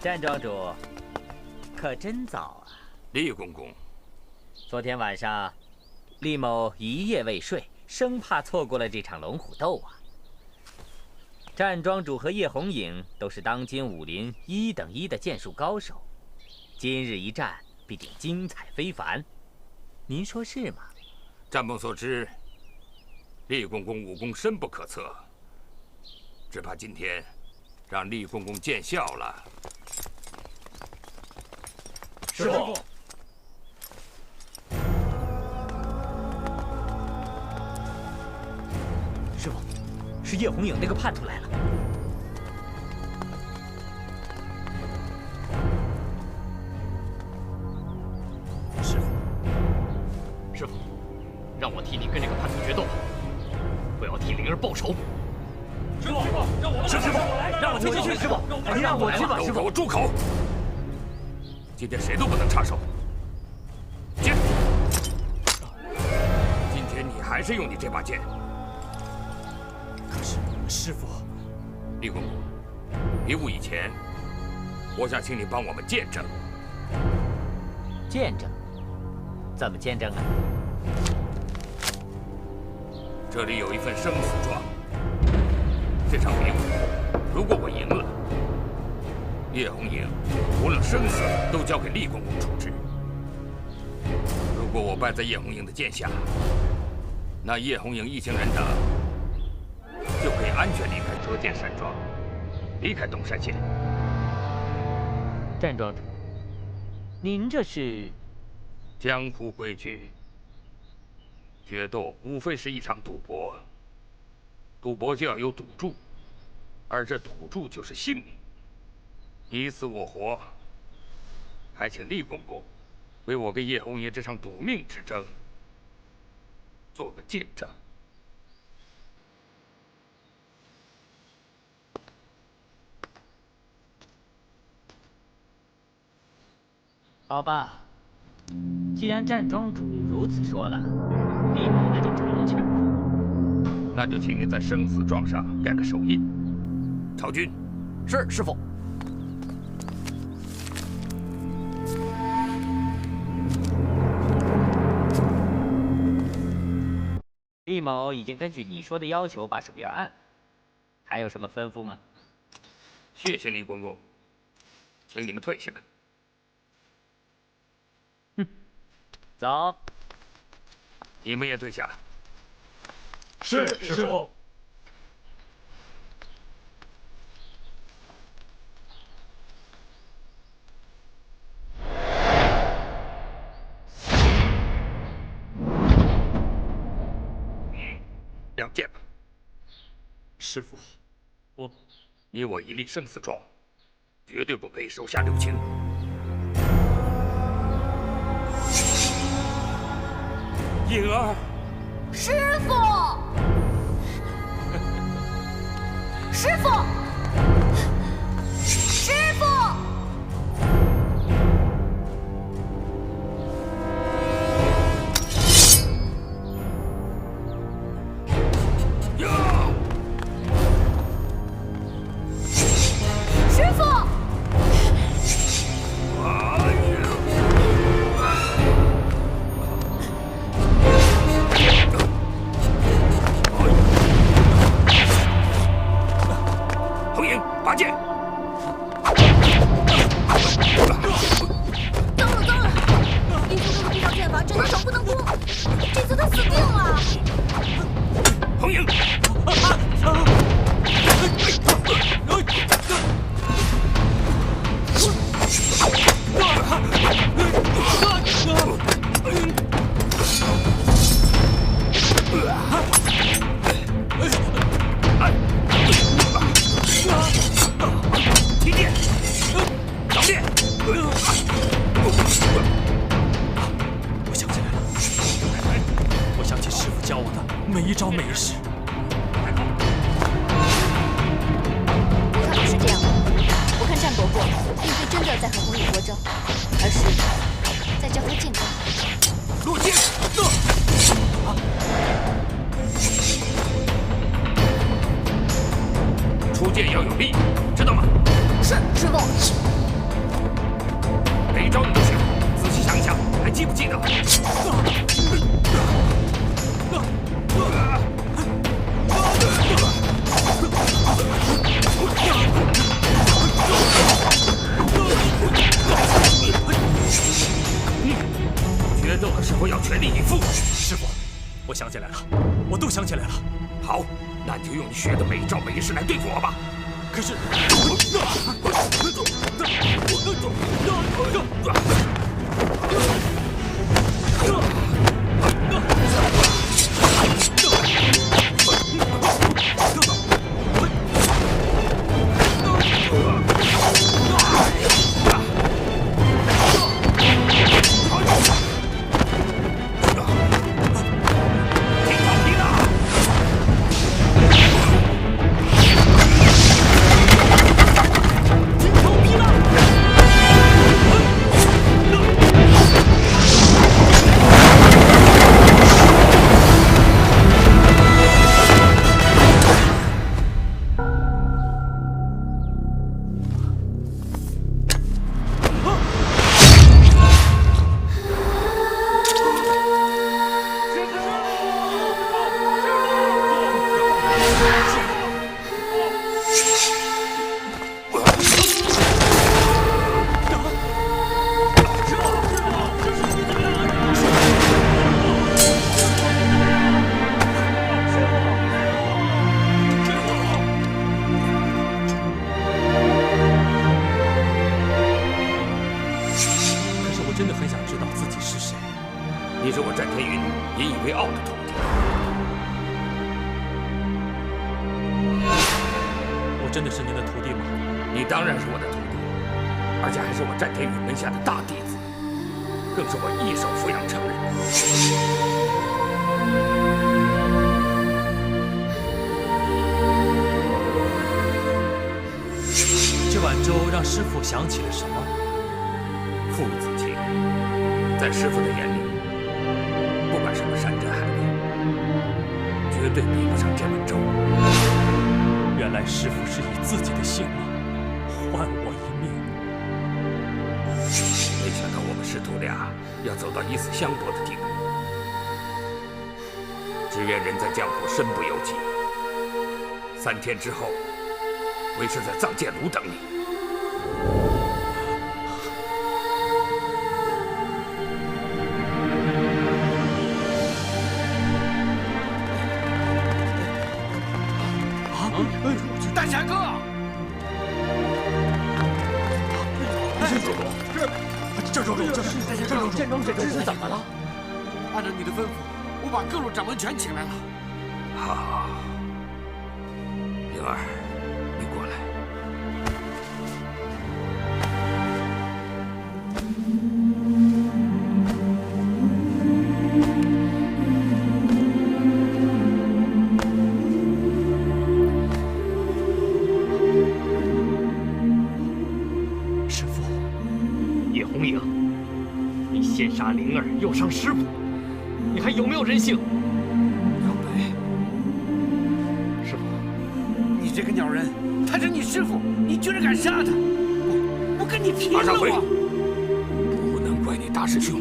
站庄主，可真早啊！厉公公，昨天晚上，厉某一夜未睡，生怕错过了这场龙虎斗啊。站庄主和叶红影都是当今武林1等1的剑术高手，今日一战必定精彩非凡，您说是吗？战梦所知，厉公公武功深不可测，只怕今天让厉公公见笑了。师傅。师傅，是叶红影那个叛徒来了。师傅，让我替你跟这个叛徒决斗吧，我要替灵儿报仇。师傅，让我师傅，让我进去。师傅，您让我去吧。都给我住口！今天谁都不能插手。进。今天你还是用你这把剑。可是师傅，厉公公，比武以前，我想请你帮我们见证。见证？怎么见证啊？这里有一份生死状，这场比武，如果我赢了，叶红影无论生死都交给厉公公处置；如果我败在叶红影的剑下，那叶红影一行人等就可以安全离开折剑山庄，离开东山县。站庄主，您这是？江湖规矩，决斗无非是一场赌博，赌博就要有赌注，而这赌注就是性命，你死我活。还请厉公公为我跟叶红爷这场赌命之争做个见证。好吧。既然站庄主如此说了，厉某那就成全了。那就请你在生死状上盖个手印。曹军，是师傅。厉某已经根据你说的要求把手印按，还有什么吩咐吗？谢谢厉公公，请你们退下。走，你们也退下。是师傅。亮剑吧。师傅，你我一立生死状，绝对不可以手下留情。颖儿，师傅，师傅，师傅。躲避，知道吗？是，师傅。每一招你都学过，仔细想一想，还记不记得？决斗的时候要全力以赴。师傅，我想起来了，我都想起来了。好，那你就用你学的每一招每一式来对付我吧。可是，真的很想知道自己是谁。你是我战天云引以为傲的徒弟。我真的是您的徒弟吗？你当然是我的徒弟，而且还是我战天宇门下的大弟子，更是我一手抚养成人。这碗粥让师傅想起了什么？父子情，在师傅的眼里，不管什么山珍海味，绝对比不上这碗粥。原来师傅是以自己的性命换我一命。没想到我们师徒俩要走到以死相搏的地步。只愿人在江湖身不由己。3天之后，为师在藏剑炉等你。大侠哥，这州主，剑庄主这是怎么了？按照你的吩咐，我把各路掌门全请来了。好，灵儿，你过来。先杀灵儿，又伤师傅，你还有没有人性？姚北，师傅，你这个鸟人，他是你师傅，你居然敢杀他！我跟你拼了！马上回！不能怪你大师兄。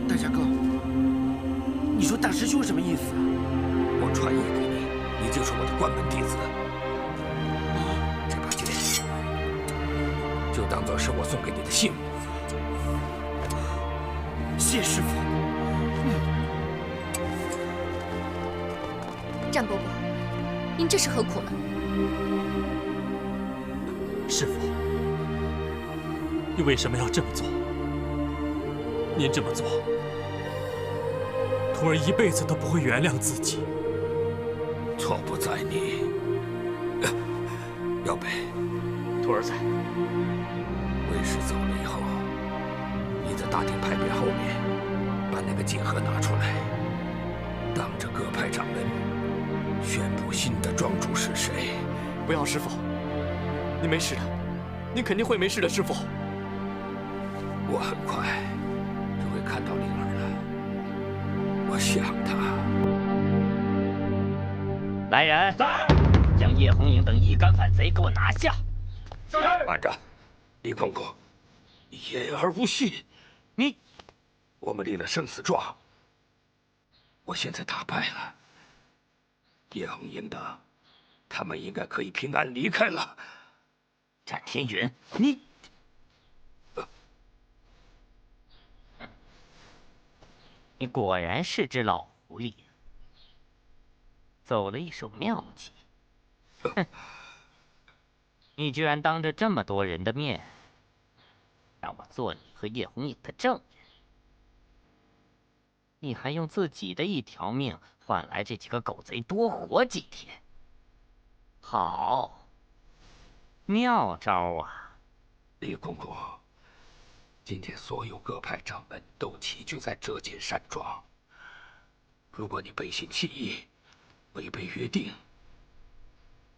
大侠哥，你说大师兄什么意思啊？我传言给你，你就是我的关门弟子。这把剑，就当做是我送给你的信物。谢师傅。战伯伯，您这是何苦呢？师傅，你为什么要这么做？您这么做，徒儿一辈子都不会原谅自己。错不在你，姚北。徒儿在。为师走了以后，你在大廷牌匾后面把那个锦盒拿出来，当着各派掌门宣布新的庄主是谁。不要，师傅，您没事的，您肯定会没事的，师傅。我很快就会看到灵儿了，我想她。来人！将叶红影等一干反贼给我拿下！慢着，李公公，你言而无信。我们立了生死状，我现在打败了叶红影等，他们应该可以平安离开了。战天云，你果然是只老狐狸，走了一手妙计。哼！你居然当着这么多人的面，让我做你和叶红影的证人，你还用自己的一条命换来这几个狗贼多活几天。好，妙招啊！李公公，今天所有各派掌门都齐聚在折剑山庄。如果你背信弃义，违背约定，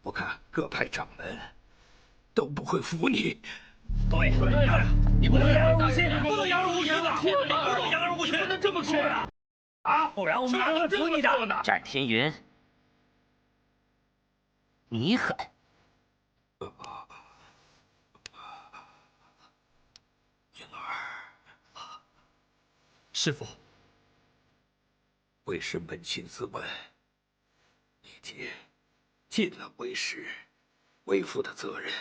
我看各派掌门都不会服你。对，你不能言而无信，不能言而无信啊！不能言而无信，不能这么说呀！啊，不然我们哪会服你的？战天云，你狠！云儿，师父，为师扪心自问，已经尽了为师为父的责任。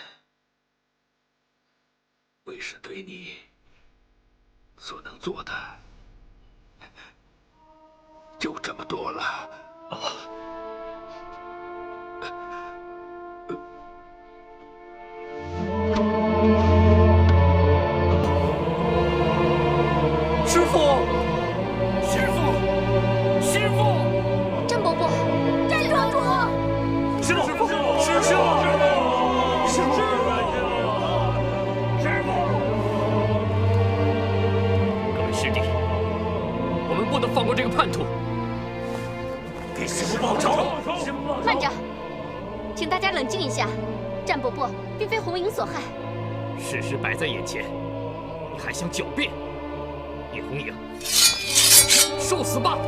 为师对你所能做的就这么多了。师父，师傅，师傅，战伯伯，战庄主，师父，师父。不能放过这个叛徒！给师父报仇！慢着，请大家冷静一下。战伯伯并非红影所害，事实摆在眼前，你还想狡辩？叶红影，受死吧！